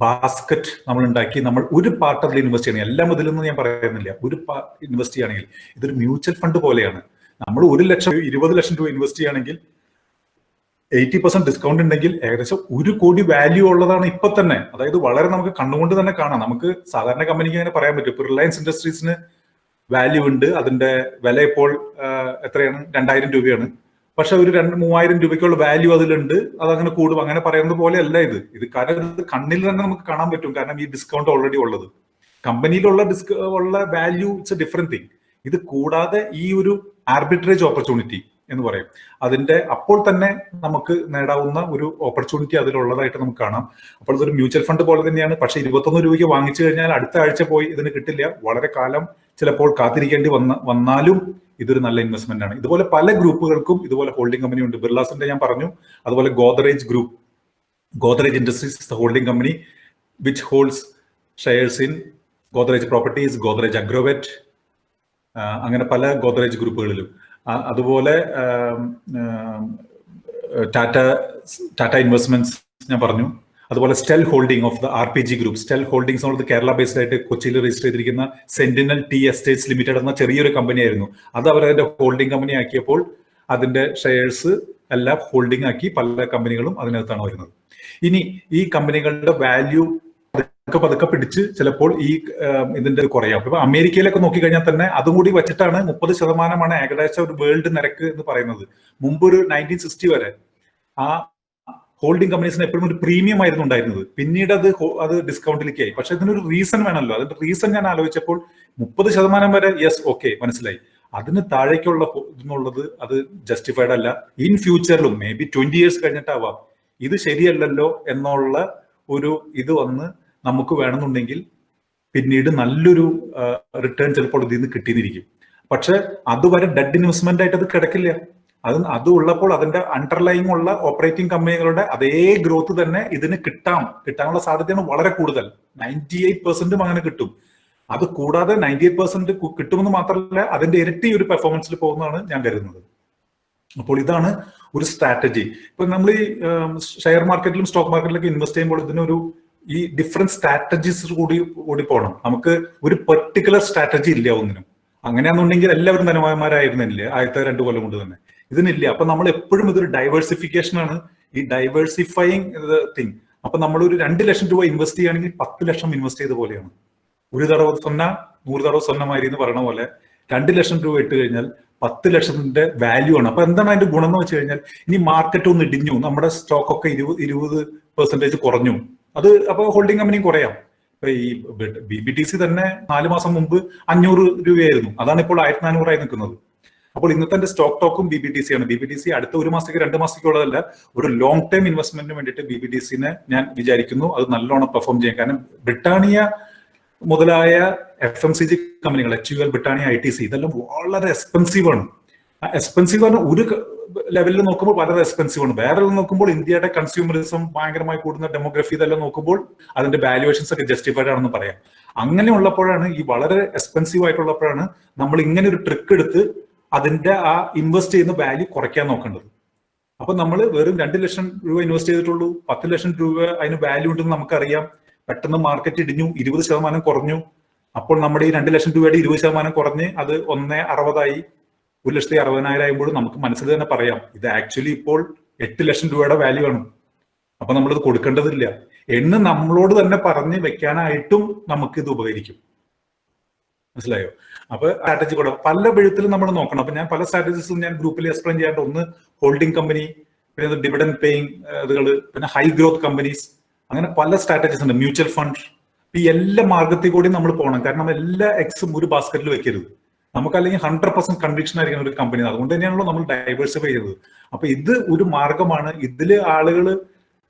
ബാസ്ക്കറ്റ് നമ്മൾ ഉണ്ടാക്കി നമ്മൾ ഒരു പാർട്ട് അതിൽ ഇൻവെസ്റ്റ് ചെയ്യണം. എല്ലാം ഇതിലൊന്നും ഞാൻ പറയുന്നില്ല. ഒരു ഇൻവെസ്റ്റ് ചെയ്യുകയാണെങ്കിൽ ഇതൊരു മ്യൂച്വൽ ഫണ്ട് പോലെയാണ്. നമ്മൾ 1 ലക്ഷം 20 ലക്ഷം രൂപ ഇൻവെസ്റ്റ് ചെയ്യുകയാണെങ്കിൽ 80% ഡിസ്കൗണ്ട് ഉണ്ടെങ്കിൽ ഏകദേശം 1 കോടി വാല്യൂ ഉള്ളതാണ് ഇപ്പൊ തന്നെ. അതായത് വളരെ നമുക്ക് കണ്ണുകൊണ്ട് തന്നെ കാണാം. നമുക്ക് സാധാരണ കമ്പനിക്ക് അങ്ങനെ പറയാൻ പറ്റും. ഇപ്പൊ റിലയൻസ് ഇൻഡസ്ട്രീസിന് വാല്യൂ ഉണ്ട്, അതിന്റെ വില ഇപ്പോൾ എത്രയാണ്? 2000 രൂപയാണ്. പക്ഷെ ഒരു 3000 രൂപയ്ക്കുള്ള വാല്യൂ അതിലുണ്ട്, അതങ്ങനെ കൂടും. അങ്ങനെ പറയുന്നത് പോലെ അല്ല ഇത് കാരണം ഇത് കണ്ണിൽ തന്നെ നമുക്ക് കാണാൻ പറ്റും. കാരണം ഈ ഡിസ്കൗണ്ട് ഓൾറെഡി ഉള്ളത് കമ്പനിയിലുള്ള value it's a different thing. ഇത് കൂടാതെ ഈ ഒരു ആർബിട്രേജ് ഓപ്പർച്യൂണിറ്റി എന്ന് പറയും, അതിന്റെ അപ്പോൾ തന്നെ നമുക്ക് നേടാവുന്ന ഒരു ഓപ്പർച്യൂണിറ്റി അതിലുള്ളതായിട്ട് നമുക്ക് കാണാം. അപ്പോൾ ഇതൊരു മ്യൂച്വൽ ഫണ്ട് പോലെ തന്നെയാണ്. പക്ഷെ 21 രൂപയ്ക്ക് വാങ്ങിച്ചു കഴിഞ്ഞാൽ അടുത്ത ആഴ്ച പോയി ഇതിന് കിട്ടില്ല. വളരെ കാലം ചിലപ്പോൾ കാത്തിരിക്കേണ്ടി വന്നാലും ഇതൊരു നല്ല ഇൻവെസ്റ്റ്മെന്റ് ആണ്. ഇതുപോലെ പല ഗ്രൂപ്പുകൾക്കും ഇതുപോലെ ഹോൾഡിംഗ് കമ്പനി ഉണ്ട്. ബിർലാസിന്റെ ഞാൻ പറഞ്ഞു. അതുപോലെ Godrej industries is the holding company which holds shares in Godrej properties, Godrej Agrovet, അങ്ങനെ പല ഗോദ്രേജ് ഗ്രൂപ്പുകളിലും. അതുപോലെ ടാറ്റ ഇൻവെസ്റ്റ്മെന്റ്സ് ഞാൻ പറഞ്ഞു. അതുപോലെ സ്റ്റെൽ holding of the RPG group. സ്റ്റെൽ holdings എന്നുള്ളത് കേരള ബേസ്ഡ് ആയിട്ട് കൊച്ചിയിൽ രജിസ്റ്റർ ചെയ്തിരിക്കുന്ന സെന്റിനൽ ടി എസ്റ്റേറ്റ്സ് ലിമിറ്റഡ് എന്ന ചെറിയൊരു കമ്പനിയായിരുന്നു. അത് അവരതിന്റെ ഹോൾഡിംഗ് കമ്പനി ആക്കിയപ്പോൾ അതിന്റെ ഷെയർസ് എല്ലാം ഹോൾഡിംഗ് ആക്കി പല കമ്പനികളും അതിനകത്താണ് വരുന്നത്. ഇനി ഈ കമ്പനികളുടെ വാല്യൂ പതുക്കെ പിടിച്ച് ചിലപ്പോൾ ഇതിന്റെ കുറയാം. ഇപ്പൊ അമേരിക്കയിലൊക്കെ നോക്കിക്കഴിഞ്ഞാൽ തന്നെ അതും കൂടി വെച്ചിട്ടാണ് 30% ഏകദേശം ഒരു വേൾഡ് നിരക്ക് എന്ന് പറയുന്നത്. മുമ്പ് ഒരു 1960 വരെ ആ ഹോൾഡിംഗ് കമ്പനീസിന് എപ്പോഴും ഒരു പ്രീമിയം ആയിരുന്നു ഉണ്ടായിരുന്നത്. പിന്നീട് അത് ഡിസ്കൗണ്ടിലേക്ക് ആയി. പക്ഷെ ഇതിനൊരു റീസൺ വേണമല്ലോ. അതിന്റെ റീസൺ ഞാൻ ആലോചിച്ചപ്പോൾ 30% വരെ യെസ് ഓക്കെ മനസ്സിലായി. അതിന് താഴേക്കുള്ള എന്നുള്ളത് അത് ജസ്റ്റിഫൈഡ് അല്ല. ഇൻ ഫ്യൂച്ചറിലും മേ ബി 20 ഇയേഴ്സ് കഴിഞ്ഞിട്ടാവാം ഇത് ശരിയല്ലല്ലോ എന്നുള്ള ഒരു ഇത് വന്ന് നമുക്ക് വേണമെന്നുണ്ടെങ്കിൽ പിന്നീട് നല്ലൊരു റിട്ടേൺ ചിലപ്പോൾ ഇതിൽ നിന്ന് കിട്ടിയിരിക്കും. പക്ഷെ അതുവരെ ഡെഡ് ഇൻവെസ്റ്റ്മെന്റ് ആയിട്ട് അത് കിടക്കില്ല. അത് ഉള്ളപ്പോൾ അതിന്റെ അണ്ടർലൈങ് ഉള്ള ഓപ്പറേറ്റിംഗ് കമ്പനികളുടെ അതേ ഗ്രോത്ത് തന്നെ ഇതിന് കിട്ടാനുള്ള സാധ്യതയാണ് വളരെ കൂടുതൽ. 98% അങ്ങനെ കിട്ടും. അത് കൂടാതെ 98% കിട്ടുമെന്ന് മാത്രമല്ല, അതിന്റെ ഇരട്ടി ഒരു പെർഫോമൻസിൽ പോകുന്നതാണ് ഞാൻ കരുതുന്നത്. അപ്പോൾ ഇതാണ് ഒരു സ്ട്രാറ്റജി. ഇപ്പൊ നമ്മൾ ഈ ഷെയർ മാർക്കറ്റിലും സ്റ്റോക്ക് മാർക്കറ്റിലൊക്കെ ഇൻവെസ്റ്റ് ചെയ്യുമ്പോൾ ഇതിനൊരു ഈ ഡിഫറെന്റ് സ്ട്രാറ്റജീസ് കൂടി പോകണം. നമുക്ക് ഒരു പെർട്ടിക്കുലർ സ്ട്രാറ്റജി ഇല്ല ഒന്നിനും. അങ്ങനെയാണെന്നുണ്ടെങ്കിൽ എല്ലാവരും ധനവാന്മാരായിരുന്നില്ലേ ആദ്യത്തെ 2 കൊല്ലം കൊണ്ട് തന്നെ. ഇതിനില്ല. അപ്പൊ നമ്മൾ എപ്പോഴും ഇതൊരു ഡൈവേഴ്സിഫിക്കേഷൻ ആണ്, ഈ ഡൈവേഴ്സിഫൈങ് തിങ്. അപ്പൊ നമ്മൾ ഒരു 2 ലക്ഷം രൂപ ഇൻവെസ്റ്റ് ചെയ്യുകയാണെങ്കിൽ 10 ലക്ഷം ഇൻവെസ്റ്റ് ചെയ്ത പോലെയാണ്. ഒരു തടവ് സ്വന്ന 100 തടവ് സ്വന്തമാരി എന്ന് പറയുന്ന പോലെ 2 ലക്ഷം രൂപ ഇട്ട് കഴിഞ്ഞാൽ 10 ലക്ഷത്തിന്റെ വാല്യൂ ആണ്. അപ്പൊ എന്താണ് അതിന്റെ ഗുണം എന്ന് വെച്ച് കഴിഞ്ഞാൽ, ഇനി മാർക്കറ്റ് ഒന്ന് ഇടിഞ്ഞു, നമ്മുടെ സ്റ്റോക്ക് ഒക്കെ 20% കുറഞ്ഞു, അത് അപ്പൊ ഹോൾഡിംഗ് കമ്പനി കുറയാം. ഇപ്പൊ ഈ BBTC തന്നെ 4 മാസം മുമ്പ് 500 രൂപയായിരുന്നു, അതാണ് ഇപ്പോൾ 1400 ആയി നിൽക്കുന്നത്. അപ്പോൾ ഇന്നത്തെ സ്റ്റോക്ക് ടോക്കും BBTC ആണ്. BBTC അടുത്ത 1 മാസത്തേക്ക് 2 മാസത്തേക്കുള്ളതല്ല, ഒരു ലോങ് ടൈം ഇൻവെസ്റ്റ്മെന്റിന് വേണ്ടിയിട്ട് BBTCനെ ഞാൻ വിചാരിക്കുന്നു അത് നല്ലോണം പെർഫോം ചെയ്യാൻ. കാരണം ബ്രിട്ടാനിയ മുതലായ FMCG കമ്പനികൾ, HUL, ബ്രിട്ടാനിയ, ITC, ഇതെല്ലാം വളരെ എക്സ്പെൻസീവ് ആണ്. എക്സ്പെൻസീവ് ആണ്, ഒരു ലെവലിൽ നോക്കുമ്പോൾ വളരെ എക്സ്പെൻസീവ് ആണ്. വേറെ നോക്കുമ്പോൾ ഇന്ത്യയുടെ കൺസ്യൂമറിസം ഭയങ്കരമായി കൂടുന്ന ഡെമോഗ്രഫി ഇതെല്ലാം നോക്കുമ്പോൾ അതിന്റെ വാല്യുവേഷൻസ് ഒക്കെ ജസ്റ്റിഫൈഡ് ആണെന്ന് പറയാം. അങ്ങനെ ഉള്ളപ്പോഴാണ്, ഈ വളരെ എക്സ്പെൻസീവ് ആയിട്ടുള്ളപ്പോഴാണ് നമ്മൾ ഇങ്ങനെ ഒരു ട്രിക്ക് എടുത്ത് അതിന്റെ ആ ഇൻവെസ്റ്റ് ചെയ്യുന്ന വാല്യൂ കുറയ്ക്കാൻ നോക്കേണ്ടത്. അപ്പൊ നമ്മൾ വെറും 2 ലക്ഷം രൂപ ഇൻവെസ്റ്റ് ചെയ്തിട്ടുള്ളൂ, 10 ലക്ഷം രൂപ അതിന് വാല്യൂ ഉണ്ടെന്ന് നമുക്കറിയാം. പെട്ടെന്ന് മാർക്കറ്റ് ഇടിഞ്ഞു, 20% കുറഞ്ഞു. അപ്പോൾ നമ്മുടെ ഈ 2 ലക്ഷം രൂപയുടെ 20% കുറഞ്ഞ് അത് 1.60 ആയി, 1,60,000 ആകുമ്പോഴും നമുക്ക് മനസ്സിൽ തന്നെ പറയാം ഇത് ആക്ച്വലി ഇപ്പോൾ 8 ലക്ഷം രൂപയുടെ വാല്യൂ ആണ്. അപ്പൊ നമ്മളിത് കൊടുക്കേണ്ടതില്ല എന്ന് നമ്മളോട് തന്നെ പറഞ്ഞ് വെക്കാനായിട്ടും നമുക്ക് ഇത് ഉപകരിക്കും. മനസ്സിലായോ? അപ്പൊ സ്ട്രാറ്റജി കൂടെ പല വിധത്തിലും നമ്മൾ നോക്കണം. അപ്പൊ ഞാൻ പല സ്ട്രാറ്റജീസും ഞാൻ ഗ്രൂപ്പിൽ എക്സ്പ്ലെയിൻ ചെയ്യാറുണ്ട്. ഒന്ന് ഹോൾഡിംഗ് കമ്പനി, പിന്നെ ഡിവിഡൻഡ് പേയിങ് ഇതുകള്, പിന്നെ ഹൈ ഗ്രോത്ത് കമ്പനീസ്, അങ്ങനെ പല സ്ട്രാറ്റജീസ് ഉണ്ട്. Mutual fund. ഈ എല്ലാ മാർഗത്തിൽ കൂടി നമ്മൾ പോകണം. കാരണം എല്ലാ എക്സും ഒരു ബാസ്ക്കറ്റിൽ വെക്കരുത്. നമുക്ക് അല്ലെങ്കിൽ 100% കൺവിക്ഷൻ ആയിരിക്കണം ഒരു കമ്പനി. അതുകൊണ്ട് തന്നെയാണല്ലോ നമ്മൾ ഡൈവേഴ്സിഫൈ ചെയ്തത്. അപ്പൊ ഇത് ഒരു മാർഗമാണ്. ഇതില് ആളുകൾ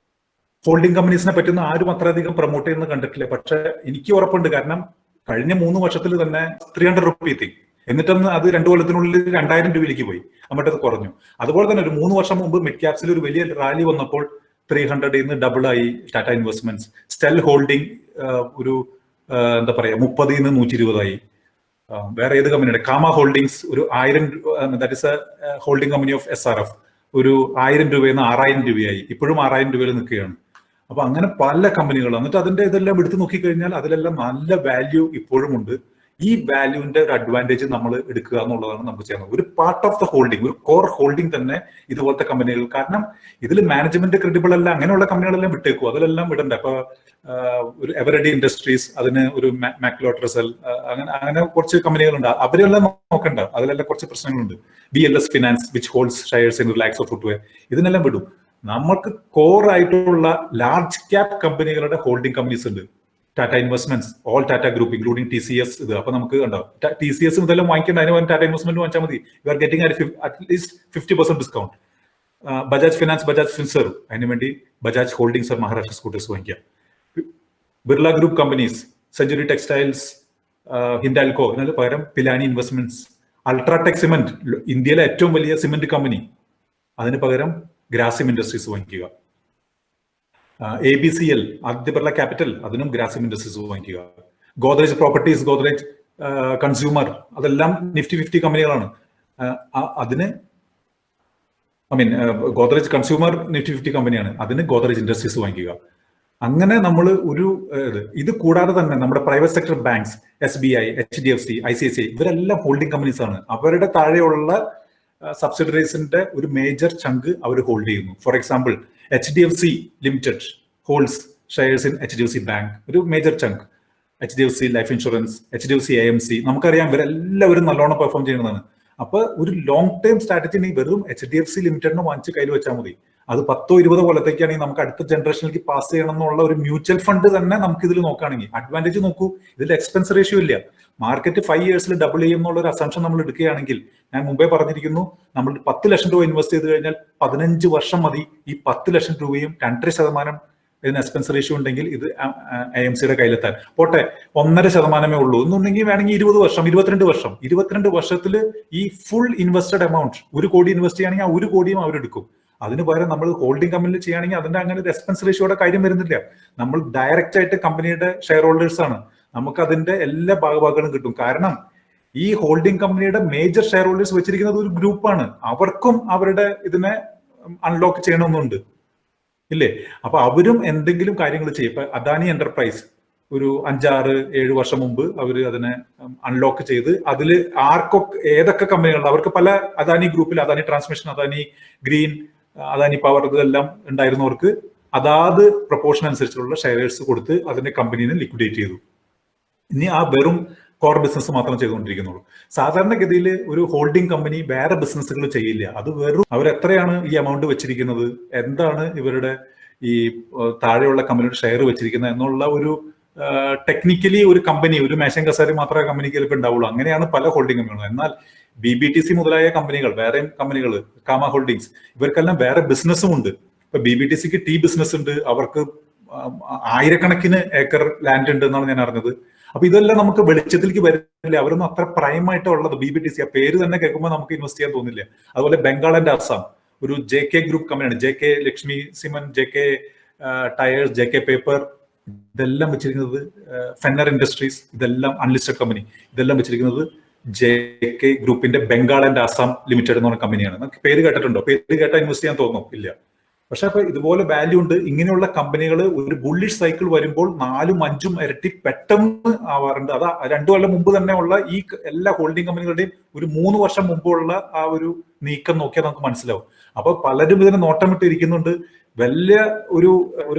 ഹോൾഡിംഗ് കമ്പനീസിനെ പറ്റുന്ന ആരും അത്രയധികം പ്രൊമോട്ട് ചെയ്യുന്നത് കണ്ടിട്ടില്ല. പക്ഷെ എനിക്ക് ഉറപ്പുണ്ട്. കാരണം കഴിഞ്ഞ 3 വർഷത്തിൽ തന്നെ 300 റുപ്പീ എത്തി. എന്നിട്ടൊന്ന് അത് 2 കൊല്ലത്തിനുള്ളിൽ 2000 രൂപയിലേക്ക് പോയി, എന്നിട്ട് അത് കുറഞ്ഞു. അതുപോലെ തന്നെ ഒരു 3 വർഷം മുമ്പ് മിഡ് ക്യാപ്സിൽ ഒരു വലിയ റാലി വന്നപ്പോൾ 300 നിന്ന് ഡബിൾ ആയി ടാറ്റ ഇൻവെസ്റ്റ്മെന്റ്സ്. സ്റ്റെൽ ഹോൾഡിംഗ് ഒരു എന്താ പറയാ 30 നിന്ന് 120 ആയി. വേറെ ഏത് കമ്പനിയുടെ കാമ ഹോൾഡിംഗ്സ് ഒരു 1000, that is A holding company of SRF, ഒരു 1000 രൂപയിൽ നിന്ന് 6000 രൂപയായി. ഇപ്പോഴും 6000 രൂപയിൽ നിൽക്കുകയാണ്. അപ്പൊ അങ്ങനെ പല കമ്പനികളും. എന്നിട്ട് അതിന്റെ ഇതെല്ലാം എടുത്തു നോക്കിക്കഴിഞ്ഞാൽ അതിലെല്ലാം നല്ല വാല്യൂ ഇപ്പോഴും ഉണ്ട്. ഈ വാല്യൂവിന്റെ ഒരു അഡ്വാൻറ്റേജ് നമ്മൾ എടുക്കുക എന്നുള്ളതാണ് നമുക്ക് ചെയ്യുന്നത്. ഒരു പാർട്ട് ഓഫ് ദ ഹോൾഡിംഗ്, ഒരു കോർ ഹോൾഡിംഗ് തന്നെ ഇതുപോലത്തെ കമ്പനികൾ. കാരണം ഇതിൽ മാനേജ്മെന്റ് ക്രെഡിബിൾ അല്ല, അങ്ങനെയുള്ള കമ്പനികളെല്ലാം വിട്ടേക്കും, അതിലെല്ലാം വിടണ്ട. ഇപ്പൊ ഒരു എവറഡി ഇൻഡസ്ട്രീസ്, അതിന് ഒരു മാക്ലോട്രസൽ, അങ്ങനെ കുറച്ച് കമ്പനികളുണ്ട്, അവരെല്ലാം നോക്കണ്ട. അതിലെല്ലാം കുറച്ച് പ്രശ്നങ്ങളുണ്ട്. BLS finance which holds shares in Relaxo footwear, ഇതിനെല്ലാം വിടും. നമുക്ക് കോർ ആയിട്ടുള്ള ലാർജ് ക്യാപ് കമ്പനികളുടെ ഹോൾഡിംഗ് കമ്പനീസ് ഉണ്ട്. Tata investments, all Tata group including TCS. ഇത് അപ്പൊ നമുക്ക് ഉണ്ടാവും TCS ഇതെല്ലാം വാങ്ങിക്കേണ്ട, അതിന് ടാറ്റ ഇൻവെസ്റ്റ്മെന്റ് വാങ്ങിച്ചാൽ മതി. You are getting at least 50% discount. Bajaj finance, Bajaj Finserv, അതിന് വേണ്ടി ബജാജ് ഹോൾഡിംഗ്സ്, മഹാരാഷ്ട്ര സ്കൂട്ടേഴ്സ് വാങ്ങിക്കാം. Birla group companies, century textiles, Hindalco, ഇതിന് പകരം പിലാനി ഇൻവെസ്റ്റ്മെന്റ്സ്. അൾട്രാടെക് സിമെന്റ്, ഇന്ത്യയിലെ ഏറ്റവും വലിയ സിമെന്റ് കമ്പനി, അതിന് പകരം ഗ്രാസിം ഇൻഡസ്ട്രീസ് വാങ്ങിക്കുക. ABCL, ആദിത്യ ബിർള ക്യാപിറ്റൽ, അതിനും ഗ്രാസിം ഇൻഡസ്ട്രീസ് വാങ്ങിക്കുക. ഗോദ്രേജ് പ്രോപ്പർട്ടീസ്, ഗോദ്രേജ് കൺസ്യൂമർ, അതെല്ലാം Nifty 50 കമ്പനികളാണ്. അതിന് ഗോദ്രേജ് കൺസ്യൂമർ Nifty 50 കമ്പനിയാണ്, അതിന് ഗോദ്രേജ് ഇൻഡസ്ട്രീസ് വാങ്ങിക്കുക. അങ്ങനെ നമ്മൾ ഒരു ഇത് കൂടാതെ തന്നെ നമ്മുടെ private sector banks, SBI, HDFC, ICICI, ഇവരെല്ലാം ഹോൾഡിംഗ് കമ്പനീസ് ആണ്. അവരുടെ താഴെയുള്ള സബ്സിഡറീസിന്റെ ഒരു മേജർ ചങ്ക് അവർ ഹോൾഡ് ചെയ്യുന്നു. For example HDFC limited holds shares in HDFC bank, ഒരു മേജർ ചങ്ക്. HDFC life insurance, HDFC AMC, നമുക്കറിയാം ഇവരെല്ലാവരും നല്ലോണം പെർഫോം ചെയ്യുന്നതാണ്. അപ്പൊ ഒരു ലോങ് ടേം സ്ട്രാറ്റജി നീ വെറും HDFC ലിമിറ്റഡിനെ വാങ്ങിച്ച് കയ്യിൽ വെച്ചാൽ മതി. അത് 10-20 കൊല്ലത്തേക്കാണെങ്കിൽ നമുക്ക് അടുത്ത ജനറേഷനിലേക്ക് പാസ് ചെയ്യണം എന്നുള്ള ഒരു മ്യൂച്വൽ ഫണ്ട് തന്നെ നമുക്ക് ഇതിൽ നോക്കുകയാണെങ്കിൽ അഡ്വാൻറ്റേജ് നോക്കൂ. ഇതിൽ എക്സ്പെൻസ് റേഷ്യോ ഇല്ല. മാർക്കറ്റ് 5 ഇയേഴ്സിൽ ഡബിൾ ചെയ്യും എന്നുള്ള ഒരു അസംഷൻ നമ്മൾ എടുക്കുകയാണെങ്കിൽ, ഞാൻ മുമ്പേ പറഞ്ഞിരിക്കുന്നു, നമ്മൾ 10 ലക്ഷം രൂപ ഇൻവെസ്റ്റ് ചെയ്ത് കഴിഞ്ഞാൽ 15 വർഷം മതി ഈ 10 ലക്ഷം രൂപയും 2.5% ഇതിന് എക്സ്പെൻസ് റേഷ്യോ ഉണ്ടെങ്കിൽ ഇത് AMCയുടെ കയ്യിലെത്താൻ പോട്ടെ 1.5% ഉള്ളൂ എന്നുണ്ടെങ്കിൽ വേണമെങ്കിൽ 20 വർഷം 22 വർഷത്തിൽ ഈ ഫുൾ ഇൻവെസ്റ്റഡ് എമൗണ്ട് 1 കോടി ഇൻവെസ്റ്റ് ചെയ്യുകയാണെങ്കിൽ ആ 1 കോടിയും അവരെടുക്കും. അതിന് പകരം നമ്മൾ ഹോൾഡിംഗ് കമ്പനിയിൽ ചെയ്യുകയാണെങ്കിൽ അതിന്റെ അങ്ങനെ എക്സ്പെൻസ് റേഷ്യോയുടെ കാര്യം വരുന്നില്ല. നമ്മൾ ഡയറക്റ്റ് ആയിട്ട് കമ്പനിയുടെ ഷെയർ ഹോൾഡേഴ്സ് ആണ്, നമുക്ക് അതിന്റെ എല്ലാ ഭാഗങ്ങളും കിട്ടും. കാരണം ഈ ഹോൾഡിംഗ് കമ്പനിയുടെ മേജർ ഷെയർ ഹോൾഡേഴ്സ് വെച്ചിരിക്കുന്നത് ഒരു ഗ്രൂപ്പാണ്, അവർക്കും അവരുടെ ഇതിനെ അൺലോക്ക് ചെയ്യണമെന്നുണ്ട് ഇല്ലേ? അപ്പൊ അവരും എന്തെങ്കിലും കാര്യങ്ങൾ ചെയ്യും. ഇപ്പൊ അദാനി എന്റർപ്രൈസ് ഒരു 5-6-7 വർഷം മുമ്പ് അവർ അതിനെ അൺലോക്ക് ചെയ്ത് അതിൽ ഏതൊക്കെ കമ്പനികളുണ്ട് അവർക്ക് പല അദാനി ഗ്രൂപ്പിൽ Adani transmission, Adani green, Adani power ഇതെല്ലാം ഉണ്ടായിരുന്നവർക്ക് അതാത് പ്രൊപ്പോർഷൻ അനുസരിച്ചുള്ള ഷെയർസ് കൊടുത്ത് അതിന്റെ കമ്പനീനെ ലിക്വിഡേറ്റ് ചെയ്തു. ഇനി ആ വെറും കോർ ബിസിനസ് മാത്രം ചെയ്തുകൊണ്ടിരിക്കുന്നുള്ളൂ. സാധാരണഗതിയിൽ ഒരു ഹോൾഡിംഗ് കമ്പനി വേറെ ബിസിനസ്സുകൾ ചെയ്യില്ല. അത് വെറും അവരെത്രയാണ് ഈ എമൗണ്ട് വെച്ചിരിക്കുന്നത്, എന്താണ് ഇവരുടെ ഈ താഴെയുള്ള കമ്പനിയുടെ ഷെയർ വെച്ചിരിക്കുന്നത് എന്നുള്ള ഒരു ടെക്നിക്കലി ഒരു കമ്പനി ഒരു മേശൻ കസാരി മാത്രമേ കമ്പനിക്ക് ചിലപ്പോൾ ഉണ്ടാവുള്ളൂ. അങ്ങനെയാണ് പല ഹോൾഡിംഗ് കമ്പനികളും. എന്നാൽ BBTC മുതലായ കമ്പനികൾ, വേറെയും കമ്പനികൾ, കാമ ഹോൾഡിങ്സ്, ഇവർക്കെല്ലാം വേറെ ബിസിനസ്സും ഉണ്ട്. ഇപ്പൊ BBTCക്ക് ടീ ബിസിനസ് ഉണ്ട്, അവർക്ക് ആയിരക്കണക്കിന് ഏക്കർ ലാൻഡ് ഉണ്ട് എന്നാണ് ഞാൻ അറിഞ്ഞത്. അപ്പൊ ഇതെല്ലാം നമുക്ക് വെളിച്ചത്തിലേക്ക് വരില്ല, അവരൊന്നും അത്ര പ്രൈമായിട്ട് ഉള്ളത്. BBTC ആ പേര് തന്നെ കേൾക്കുമ്പോൾ നമുക്ക് ഇൻവെസ്റ്റ് ചെയ്യാൻ തോന്നില്ല. അതുപോലെ ബംഗാൾ ആൻഡ് ആസാം ഒരു JK ഗ്രൂപ്പ് കമ്പനിയാണ്, JK Lakshmi cement, JK tyres, JK paper, ഇതെല്ലാം വെച്ചിരിക്കുന്നത് ഫെന്നർ ഇൻഡസ്ട്രീസ്, ഇതെല്ലാം അൺലിസ്റ്റഡ് കമ്പനി, ഇതെല്ലാം വെച്ചിരിക്കുന്നത് JK ഗ്രൂപ്പിന്റെ ബംഗാൾ ആൻഡ് ആസാം ലിമിറ്റഡ് എന്ന് പറഞ്ഞ കമ്പനിയാണ്. നമുക്ക് പേര് കേട്ടിട്ടുണ്ടോ? പേര് കേട്ടാൽ ഇൻവെസ്റ്റ് ചെയ്യാൻ തോന്നും ഇല്ല. പക്ഷെ അപ്പൊ ഇതുപോലെ വാല്യൂ ഉണ്ട്. ഇങ്ങനെയുള്ള കമ്പനികൾ ഒരു ബുള്ളിഷ് സൈക്കിൾ വരുമ്പോൾ 4-5 ഇരട്ടി പെട്ടെന്ന് ആവാറുണ്ട്. അത് 2 കൊല്ലം മുമ്പ് തന്നെ ഉള്ള ഈ എല്ലാ ഹോൾഡിംഗ് കമ്പനികളുടെയും ഒരു 3 വർഷം മുമ്പുള്ള ആ ഒരു നീക്കം നോക്കിയാൽ നമുക്ക് മനസ്സിലാവും. അപ്പൊ പലരും ഇതിനെ നോട്ടമിട്ട് ഇരിക്കുന്നുണ്ട്. വലിയ ഒരു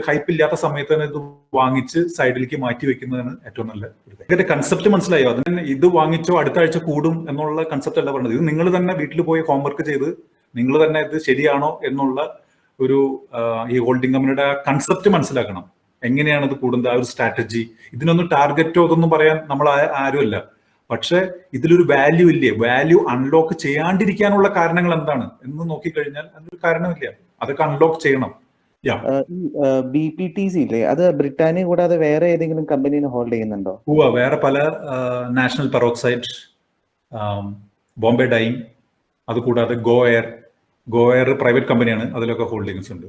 ഹൈപ്പ് ഇല്ലാത്ത സമയത്ത് തന്നെ ഇത് വാങ്ങിച്ച് സൈഡിലേക്ക് മാറ്റി വെക്കുന്നതാണ് ഏറ്റവും നല്ല ഇതിന്റെ കൺസെപ്റ്റ്. മനസ്സിലായോ? അതിന് ഇത് വാങ്ങിച്ചോ അടുത്ത ആഴ്ച കൂടും എന്നുള്ള കൺസെപ്റ്റ് അല്ല പറഞ്ഞത്. ഇത് നിങ്ങൾ തന്നെ വീട്ടിൽ പോയി ഹോംവർക്ക് ചെയ്ത് നിങ്ങൾ തന്നെ ഇത് ശരിയാണോ എന്നുള്ള ഒരു ഈ ഹോൾഡിംഗ് കമ്പനിയുടെ കൺസെപ്റ്റ് മനസ്സിലാക്കണം. എങ്ങനെയാണ് ഇത് കൂടുന്നത്, ആ ഒരു സ്ട്രാറ്റജി. ഇതിനൊന്നും ടാർഗറ്റോ ഇതൊന്നും പറയാൻ നമ്മൾ ആരുമല്ല. പക്ഷെ ഇതിലൊരു വാല്യൂ ഇല്ലേ? വാല്യൂ അൺലോക്ക് ചെയ്യാണ്ടിരിക്കാനുള്ള കാരണങ്ങൾ എന്താണ് എന്ന് നോക്കിക്കഴിഞ്ഞാൽ അതിനൊരു കാരണമില്ല. അതൊക്കെ അൺലോക്ക് ചെയ്യണം. BPTC ഇല്ലേ, അത് ബ്രിട്ടാനിയ കൂടാതെ വേറെ ഏതെങ്കിലും കമ്പനിനെ ഹോൾഡ് ചെയ്യുന്നുണ്ടോ? വേറെ പല നാഷണൽ പെറോക്സൈഡ്, ബോംബെ ഡൈങ്, അതുകൂടാതെ ഗോ എയർ പ്രൈവറ്റ് കമ്പനിയാണ്, അതിലൊക്കെ ഹോൾഡിങ്സ് ഉണ്ട്.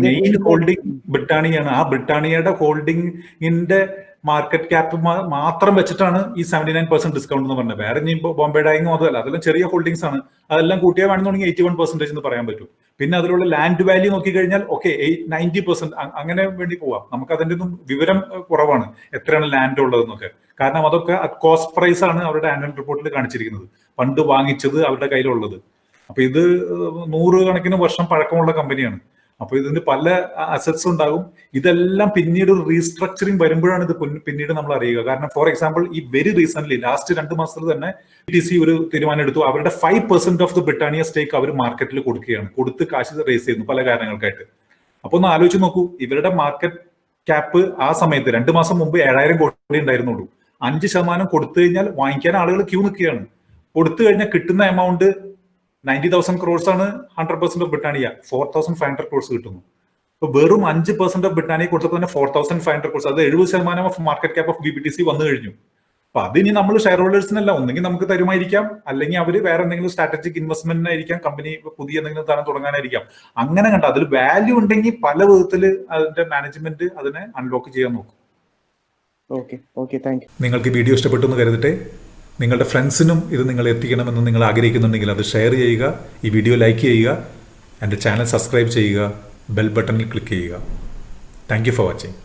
മെയിൻ ഹോൾഡിംഗ് ബ്രിട്ടാനിയാണ്. ആ ബ്രിട്ടാനിയയുടെ ഹോൾഡിംഗിന്റെ മാർക്കറ്റ് ക്യാപ്പ് മാത്രം വെച്ചിട്ടാണ് ഈ 79% ഡിസ്കൗണ്ട് എന്ന് പറഞ്ഞത്. വേറെ ഇനി ബോംബെ ഡൈങ്ങോ അതല്ല, അതെല്ലാം ചെറിയ ഹോൾഡിങ്സ് ആണ്. അതെല്ലാം കൂട്ടിയാൽ വേണമെന്നുണ്ടെങ്കിൽ 81% എന്ന് പറയാൻ പറ്റും. പിന്നെ അതിലുള്ള ലാൻഡ് വാല്യൂ നോക്കിക്കഴിഞ്ഞാൽ 90% അങ്ങനെ വേണ്ടി പോവാം. നമുക്ക് അതിന്റെ ഒന്നും വിവരം കുറവാണ്, എത്രയാണ് ലാൻഡ് ഉള്ളതെന്നൊക്കെ. കാരണം അതൊക്കെ കോസ്റ്റ് പ്രൈസ് ആണ് അവരുടെ ആനുവൽ റിപ്പോർട്ടിൽ കാണിച്ചിരിക്കുന്നത്, പണ്ട് വാങ്ങിച്ചത് അവരുടെ കയ്യിലുള്ളത്. അപ്പൊ ഇത് 100 കണക്കിന് വർഷം പഴക്കമുള്ള കമ്പനിയാണ്. അപ്പൊ ഇതിന് പല അസറ്റ്സ് ഉണ്ടാകും. ഇതെല്ലാം പിന്നീട് ഒരു റീസ്ട്രക്ചറിങ് വരുമ്പോഴാണ് ഇത് പിന്നീട് നമ്മൾ അറിയുക. കാരണം ഫോർ എക്സാമ്പിൾ ഈ വെരി റീസെന്റ് ലാസ്റ്റ് 2 മാസത്തിൽ തന്നെ BTC ഒരു തീരുമാനം എടുത്തു. അവരുടെ 5% ഓഫ് ദ ബ്രിട്ടാനിയ സ്റ്റേക്ക് അവർ മാർക്കറ്റിൽ കൊടുക്കുകയാണ്, കൊടുത്ത് കാശ് റേസ് ചെയ്യുന്നു പല കാരണങ്ങൾക്കായിട്ട്. അപ്പൊ ഒന്ന് ആലോചിച്ച് നോക്കൂ, ഇവരുടെ മാർക്കറ്റ് ക്യാപ്പ് ആ സമയത്ത് 2 മാസം മുമ്പ് 7000 കോടി ഉണ്ടായിരുന്നുള്ളൂ. 5% കൊടുത്തു കഴിഞ്ഞാൽ വാങ്ങിക്കാൻ ആളുകൾ ക്യൂ നിൽക്കുകയാണ്. കൊടുത്തു കഴിഞ്ഞാൽ കിട്ടുന്ന എമൗണ്ട് 90,000 crores ആണ് 100% ഓഫ് ബ്രിട്ടാനിയ, 4,500 crores കിട്ടുന്നു. അപ്പൊ വെറും 5% ഓഫ് ബ്രിട്ടാനിയ കൊടുത്തപ്പോൾ തന്നെ 4,500 crores, അത് 70% of market cap of BPTC വന്നു കഴിഞ്ഞു. അപ്പൊ അതിനി നമ്മൾ ഷെയർ ഹോൾഡേഴ്സിനല്ല, ഒന്നെങ്കിൽ നമുക്ക് തരുമായിരിക്കാം, അല്ലെങ്കിൽ അവർ വേറെ എന്തെങ്കിലും സ്ട്രാറ്റജിക് ഇൻവെസ്റ്റ്മെന്റിനായിരിക്കാം, കമ്പനി പുതിയ എന്തെങ്കിലും തരം തുടങ്ങാനായിരിക്കാം. അങ്ങനെ കണ്ട അതിൽ വാല്യൂ ഉണ്ടെങ്കിൽ പല വിധത്തിൽ അതിന്റെ മാനേജ്മെന്റ് അതിനെ അൺലോക്ക് ചെയ്യാൻ നോക്കും. നിങ്ങൾക്ക് വീഡിയോ ഇഷ്ടപ്പെട്ടു എന്ന് കരുതട്ടെ. നിങ്ങളുടെ ഫ്രണ്ട്സിനും ഇത് നിങ്ങൾ എത്തിക്കണമെന്ന് നിങ്ങൾ ആഗ്രഹിക്കുന്നുണ്ടെങ്കിൽ അത് ഷെയർ ചെയ്യുക, ഈ വീഡിയോ ലൈക്ക് ചെയ്യുക, എൻ്റെ ചാനൽ സബ്സ്ക്രൈബ് ചെയ്യുക, ബെൽ ബട്ടണിൽ ക്ലിക്ക് ചെയ്യുക. Thank you for watching.